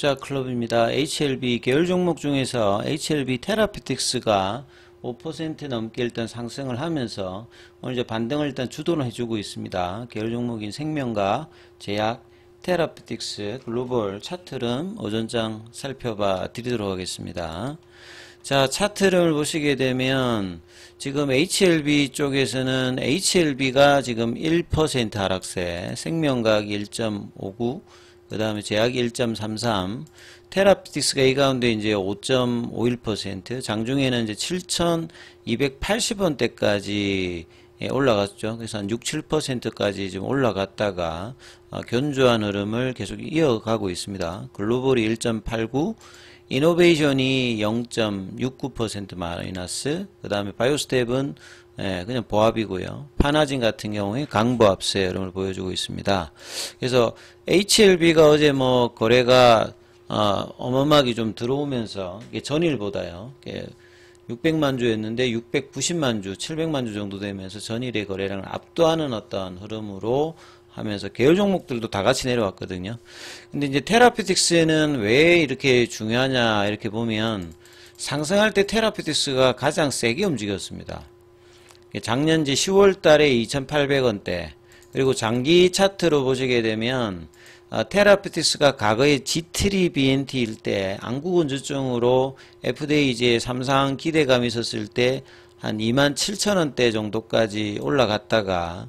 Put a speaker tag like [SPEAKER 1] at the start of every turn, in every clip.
[SPEAKER 1] 투자클럽입니다. HLB 계열 종목 중에서 HLB 테라피틱스가 5% 넘게 일단 상승을 하면서 오늘 이제 반등을 일단 주도를 해주고 있습니다. 계열 종목인 생명과 제약, 테라피틱스, 글로벌 차트 흐름 오전장 살펴봐 드리도록 하겠습니다. 자, 차트 흐름을 보시게 되면 지금 HLB 쪽에서는 HLB가 지금 1% 하락세, 생명과학이 1.59, 그 다음에 제약이 1.33, 테라피틱스가 이 가운데 이제 5.51%, 장중에는 이제 7,280원대까지 올라갔죠. 그래서 한 6, 7%까지 좀 올라갔다가 견조한 흐름을 계속 이어가고 있습니다. 글로벌이 1.89, 이노베이션이 0.69% 마이너스, 그 다음에 바이오스텝은 그냥 보합이고요. 파나진 같은 경우에 강보합세 흐름을 보여주고 있습니다. 그래서 HLB가 어제 뭐 거래가 어마어마하게 좀 들어오면서 이게 전일보다요. 600만 주였는데 690만 주, 700만 주 정도 되면서 전일의 거래량을 압도하는 어떤 흐름으로 하면서 계열 종목들도 다 같이 내려왔거든요. 근데 이제 테라피틱스는 왜 이렇게 중요하냐 이렇게 보면 상승할 때 테라피틱스가 가장 세게 움직였습니다. 작년 10월 달에 2,800원대, 그리고 장기 차트로 보시게 되면 테라피틱스가 과거에 G3BNT일 때 안구건조증으로 FDA 이제 3상 기대감이 있었을 때 한 27,000원대 정도까지 올라갔다가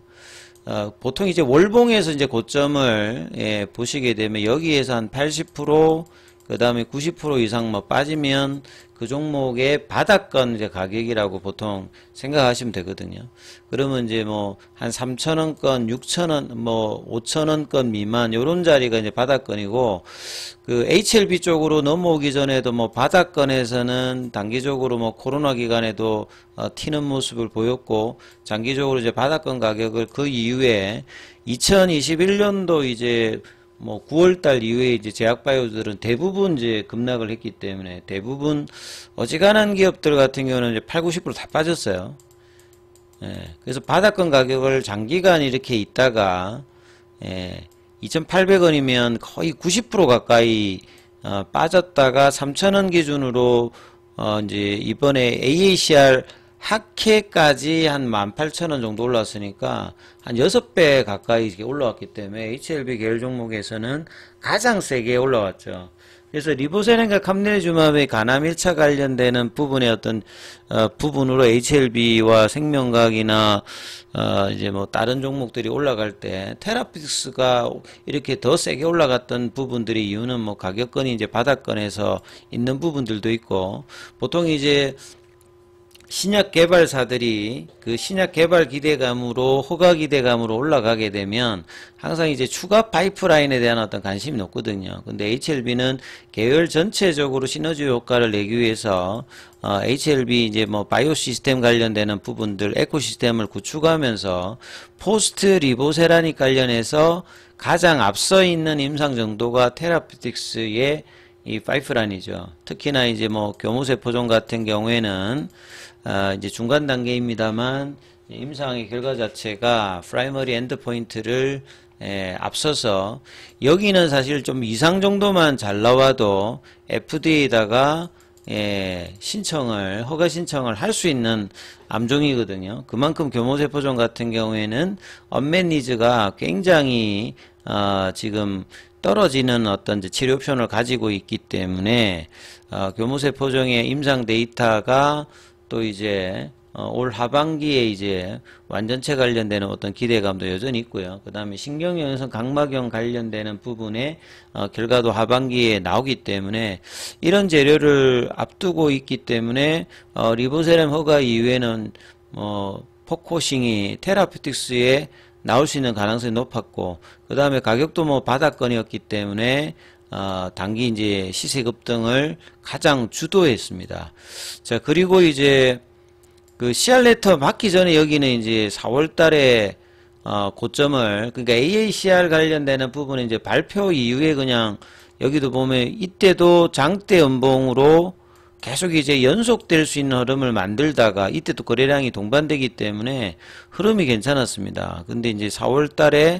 [SPEAKER 1] 보통 이제 월봉에서 이제 고점을 보시게 되면 여기에서 한 80%, 그 다음에 90% 이상 뭐 빠지면 그 종목의 바닥권 이제 가격이라고 보통 생각하시면 되거든요. 그러면 이제 뭐 한 3,000원권, 6,000원, 뭐 5,000원권 미만 요런 자리가 이제 바닥권이고, 그 HLB 쪽으로 넘어오기 전에도 뭐 바닥권에서는 단기적으로 뭐 코로나 기간에도 튀는 모습을 보였고, 장기적으로 이제 바닥권 가격을 그 이후에 2021년도 이제 뭐 9월달 이후에 이제 제약바이오들은 대부분 이제 급락을 했기 때문에 대부분 어지간한 기업들 같은 경우는 이제 8, 90% 다 빠졌어요. 그래서 바닥권 가격을 장기간 이렇게 있다가 2,800원이면 거의 90% 가까이 빠졌다가 3,000원 기준으로 이제 이번에 AACR 학회까지 한 18,000원 정도 올랐으니까 한 6배 가까이 이렇게 올라왔기 때문에 HLB 계열 종목에서는 가장 세게 올라왔죠. 그래서 리보세렌과 캄네리주맙의 간암 1차 관련되는 부분의 어떤 부분으로 HLB와 생명과학이나 이제 뭐 다른 종목들이 올라갈 때 테라피틱스가 이렇게 더 세게 올라갔던 부분들의 이유는 뭐 가격권이 이제 바닥권에서 있는 부분들도 있고, 보통 이제 신약 개발사들이 그 신약 개발 기대감으로 허가 기대감으로 올라가게 되면 항상 이제 추가 파이프라인에 대한 어떤 관심이 높거든요. 근데 HLB는 계열 전체적으로 시너지 효과를 내기 위해서 HLB 이제 뭐 바이오 시스템 관련되는 부분들 에코시스템을 구축하면서 포스트 리보세라닉 관련해서 가장 앞서 있는 임상 정도가 테라피틱스의 이 파이프라인이죠. 특히나 이제 뭐 교무세포종 같은 경우에는 이제 중간 단계입니다만 임상의 결과 자체가 프라이머리 엔드포인트를 앞서서 여기는 사실 좀 이상 정도만 잘 나와도 FDA에다가 허가 신청을 할 수 있는 암종이거든요. 그만큼 교무세포종 같은 경우에는 언맷 니즈가 굉장히 지금 떨어지는 어떤 치료 옵션을 가지고 있기 때문에 교무세포종의 임상 데이터가 또 이제 올 하반기에 이제 완전체 관련되는 어떤 기대감도 여전히 있고요. 그 다음에 신경영양성 각막염 관련되는 부분의 결과도 하반기에 나오기 때문에 이런 재료를 앞두고 있기 때문에 리보세렘 허가 이후에는 포커싱이 테라피틱스에 나올 수 있는 가능성이 높았고, 그 다음에 가격도 뭐 바닥권이었기 때문에 단기 이제 시세 급등을 가장 주도했습니다. 자, 그리고 이제 그 CR 레터 받기 전에 여기는 이제 4월 달에 고점을, 그러니까 AACR 관련되는 부분은 이제 발표 이후에 그냥 여기도 보면 이때도 장대 연봉으로 계속 이제 연속될 수 있는 흐름을 만들다가 이때도 거래량이 동반되기 때문에 흐름이 괜찮았습니다. 근데 이제 4월 달에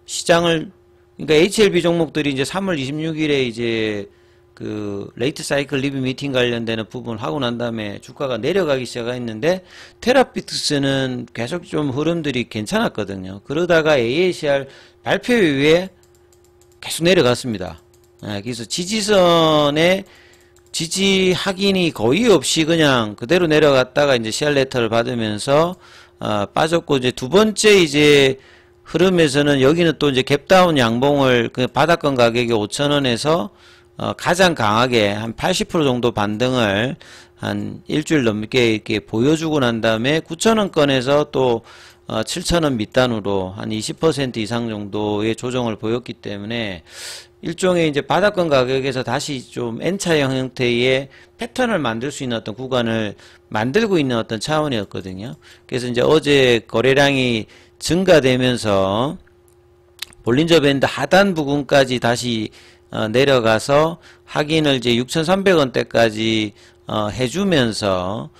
[SPEAKER 1] 시장을 그러니까 HLB 종목들이 이제 3월 26일에 이제 그 레이트 사이클 리뷰 미팅 관련되는 부분을 하고 난 다음에 주가가 내려가기 시작했는데 테라피틱스는 계속 좀 흐름들이 괜찮았거든요. 그러다가 AACR 발표 이후에 계속 내려갔습니다. 그래서 지지선에 지지 확인이 거의 없이 그냥 그대로 내려갔다가 이제 CR 레터를 받으면서 빠졌고, 이제 두 번째 이제 흐름에서는 여기는 또 이제 갭다운 양봉을 그 바닥권 가격이 5,000원에서 가장 강하게 한 80% 정도 반등을 한 일주일 넘게 이렇게 보여주고 난 다음에 9,000원권에서 또 7,000원 밑단으로 한 20% 이상 정도의 조정을 보였기 때문에 일종의 이제 바닥권 가격에서 다시 좀 N차형 형태의 패턴을 만들 수 있는 어떤 구간을 만들고 있는 어떤 차원이었거든요. 그래서 이제 어제 거래량이 증가되면서 볼린저 밴드 하단 부분까지 다시 내려가서 확인을 이제 6,300원대까지 해주면서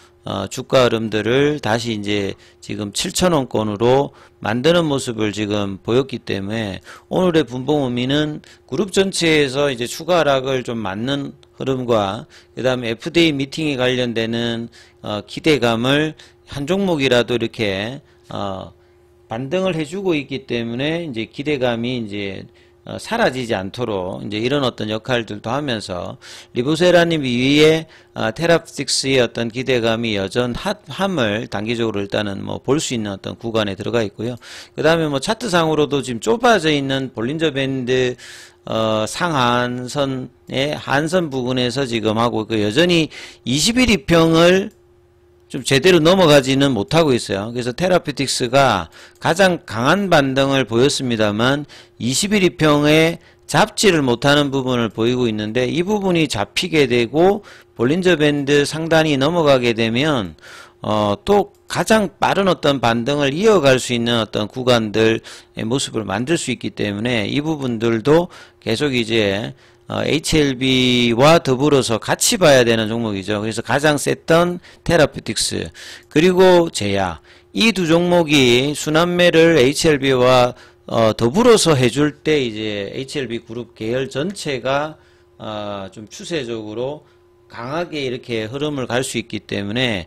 [SPEAKER 1] 주가 흐름들을 다시 이제 지금 7,000원권으로 만드는 모습을 지금 보였기 때문에 오늘의 분봉 의미는 그룹 전체에서 이제 추가 하락을 좀 맞는 흐름과 그 다음에 FDA 미팅에 관련되는 기대감을 한 종목이라도 이렇게 반등을 해주고 있기 때문에 이제 기대감이 이제 사라지지 않도록 이제 이런 어떤 역할들도 하면서 리보세라님 위에 테라피틱스의 어떤 기대감이 여전함을 단기적으로 일단은 뭐 볼 수 있는 어떤 구간에 들어가 있고요. 그 다음에 뭐 차트상으로도 지금 좁아져 있는 볼린저 밴드 상한선의 한선 부분에서 지금 하고 그 여전히 21 이평을 좀 제대로 넘어가지는 못하고 있어요. 그래서 테라피틱스가 가장 강한 반등을 보였습니다만 21이평에 잡지를 못하는 부분을 보이고 있는데 이 부분이 잡히게 되고 볼린저 밴드 상단이 넘어가게 되면 또 가장 빠른 어떤 반등을 이어갈 수 있는 어떤 구간들의 모습을 만들 수 있기 때문에 이 부분들도 계속 이제 HLB와 더불어서 같이 봐야 되는 종목이죠. 그래서 가장 셌던 테라피틱스 그리고 제야 이 두 종목이 순환매를 HLB와 더불어서 해줄 때 이제 HLB 그룹 계열 전체가 좀 추세적으로 강하게 이렇게 흐름을 갈 수 있기 때문에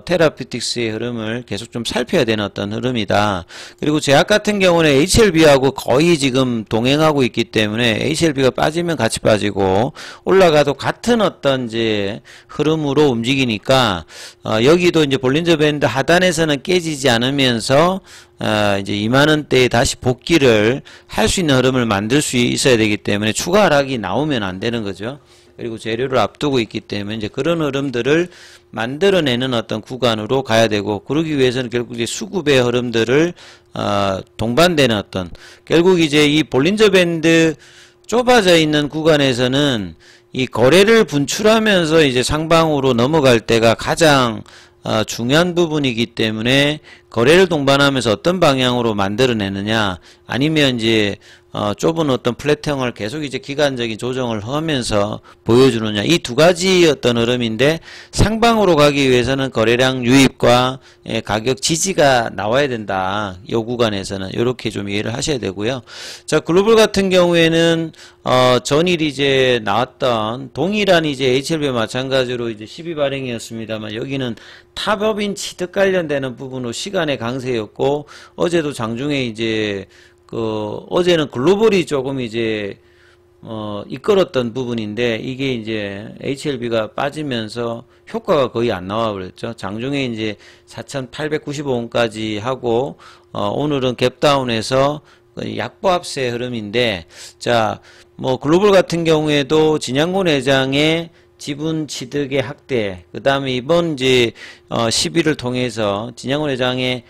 [SPEAKER 1] 테라피틱스의 흐름을 계속 좀 살펴야 되는 어떤 흐름이다. 그리고 제약 같은 경우는 HLB하고 거의 지금 동행하고 있기 때문에 HLB가 빠지면 같이 빠지고 올라가도 같은 어떤 이제 흐름으로 움직이니까 여기도 이제 볼린저 밴드 하단에서는 깨지지 않으면서 이제 2만원대에 다시 복귀를 할 수 있는 흐름을 만들 수 있어야 되기 때문에 추가 하락이 나오면 안 되는 거죠. 그리고 재료를 앞두고 있기 때문에 이제 그런 흐름들을 만들어내는 어떤 구간으로 가야 되고 그러기 위해서는 결국 이제 수급의 흐름들을 동반되는 어떤 결국 이제 이 볼린저 밴드 좁아져 있는 구간에서는 이 거래를 분출하면서 이제 상방으로 넘어갈 때가 가장 중요한 부분이기 때문에 거래를 동반하면서 어떤 방향으로 만들어내느냐 아니면 이제 좁은 어떤 플랫형을 계속 이제 기간적인 조정을 하면서 보여주느냐 이 두 가지 어떤 흐름인데 상방으로 가기 위해서는 거래량 유입과 가격 지지가 나와야 된다. 이 구간에서는 이렇게 좀 이해를 하셔야 되고요. 자 글로벌 같은 경우에는 전일 이제 나왔던 동일한 이제 HLB 마찬가지로 이제 12 발행이었습니다만 여기는 탑업인 취득 관련되는 부분으로 시간의 강세였고 어제도 장중에 이제 어제는 글로벌이 조금 이제 이끌었던 부분인데 이게 이제 HLB가 빠지면서 효과가 거의 안 나와 버렸죠. 장중에 이제 4,895원까지 하고 오늘은 갭다운해서 약보합세 흐름인데 자 뭐 글로벌 같은 경우에도 진양곤 회장의 지분 취득의 확대 그 다음에 이번 이제 시비를 통해서 진양곤 회장의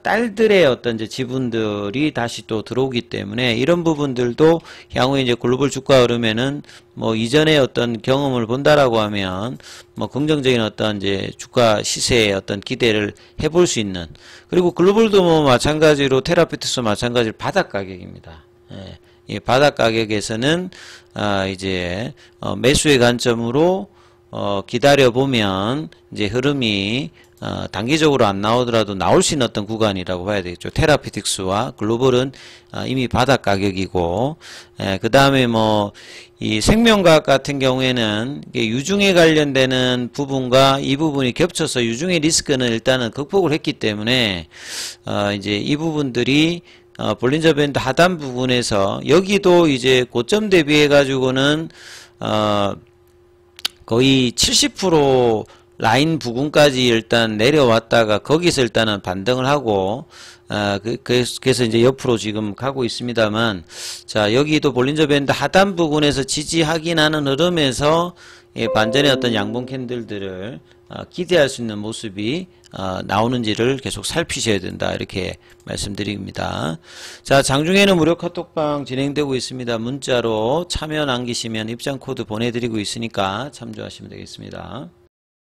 [SPEAKER 1] 딸들의 어떤 이제 지분들이 다시 또 들어오기 때문에 이런 부분들도 향후에 이제 글로벌 주가 흐름에는 뭐 이전의 어떤 경험을 본다라고 하면 뭐 긍정적인 어떤 이제 주가 시세의 어떤 기대를 해볼 수 있는 그리고 글로벌도 뭐 마찬가지로 테라피틱스 마찬가지로 바닥 가격입니다. 예. 이 바닥 가격에서는 이제 매수의 관점으로 기다려 보면 이제 흐름이 단기적으로 안 나오더라도 나올 수 있는 어떤 구간이라고 봐야 되겠죠. 테라피틱스와 글로벌은 이미 바닥 가격이고, 그 다음에 뭐 이 생명과학 같은 경우에는 유중에 관련되는 부분과 이 부분이 겹쳐서 유중의 리스크는 일단은 극복을 했기 때문에 이제 이 부분들이 볼린저 밴드 하단 부분에서 여기도 이제 고점 대비해 가지고는 거의 70% 라인 부근까지 일단 내려왔다가 거기서 일단은 반등을 하고 그래서 이제 옆으로 지금 가고 있습니다만, 자, 여기도 볼린저 밴드 하단 부분에서 지지하긴 하는 흐름에서 반전의 어떤 양봉 캔들들을 기대할 수 있는 모습이 나오는지를 계속 살피셔야 된다, 이렇게 말씀드립니다. 자, 장중에는 무료 카톡방 진행되고 있습니다. 문자로 참여 남기시면 입장 코드 보내드리고 있으니까 참조하시면 되겠습니다.